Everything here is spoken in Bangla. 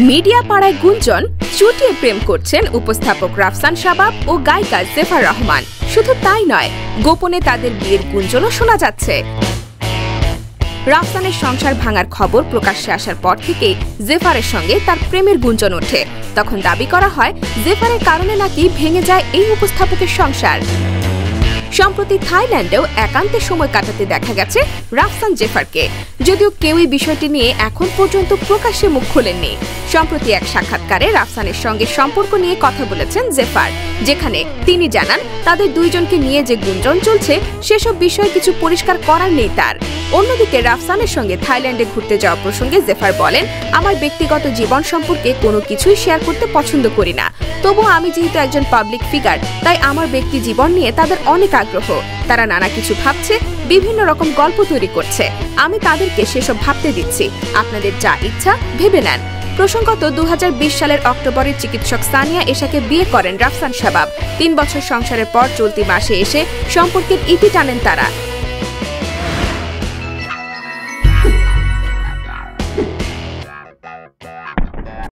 মিডিয়া পাড়ায় গুঞ্জন, চুটিয়ে প্রেম করছেন উপস্থাপক রাফসান শাবাব ও গায়িকা জেফার রহমান। শুধু তাই নয়, গোপনে তাদের বিয়ের গুঞ্জনও শোনা যাচ্ছে। রাফসানের সংসার ভাঙার খবর প্রকাশ্যে আসার পর থেকেই জেফারের সঙ্গে তার প্রেমের গুঞ্জন ওঠে। তখন দাবি করা হয় জেফারের কারণে নাকি ভেঙে যায় এই উপস্থাপকের সংসার। সম্প্রতি থাইল্যান্ডেও একান্তে সময় কাটাতে দেখা গেছে রাফসান জেফারকে, যদিও কেউই বিষয়টি নিয়ে এখন পর্যন্ত প্রকাশ্যে মুখ খোলেননি। সম্প্রতি এক সাক্ষাৎকারে রাফসানের সঙ্গে সম্পর্ক নিয়ে কথা বলেছেন জেফার, যেখানে তিনি জানান তাদের দুইজনকে নিয়ে যে গুঞ্জন চলছে সেসব বিষয়ে কিছু পরিষ্কার করার নেই তার। অন্যদিকে রাফসানের সঙ্গে থাইল্যান্ডে ঘুরতে যাওয়া প্রসঙ্গে জেফার বলেন, আমার ব্যক্তিগত জীবন সম্পর্কে কোনো কিছুই শেয়ার করতে পছন্দ করি না। তবুও আমি যেহেতু একজন পাবলিক ফিগার, তাই আমার ব্যক্তি জীবন নিয়ে তাদের অনেক আগ্রহ। তারা নানা কিছু ভাবছে, বিভিন্ন রকম গল্প তৈরি করছে। আমি তাদেরকে সেসব ভাবতে দিচ্ছি, আপনাদের যা ইচ্ছা ভেবে নেন। প্রসঙ্গত 2020 সালের অক্টোবরে চিকিৎসক সানিয়া এশাকে বিয়ে করেন রাফসান শাবাব। 3 বছর সংসারের পর চলতি মাসে এসে সম্পর্কের ইতি টানেন তারা।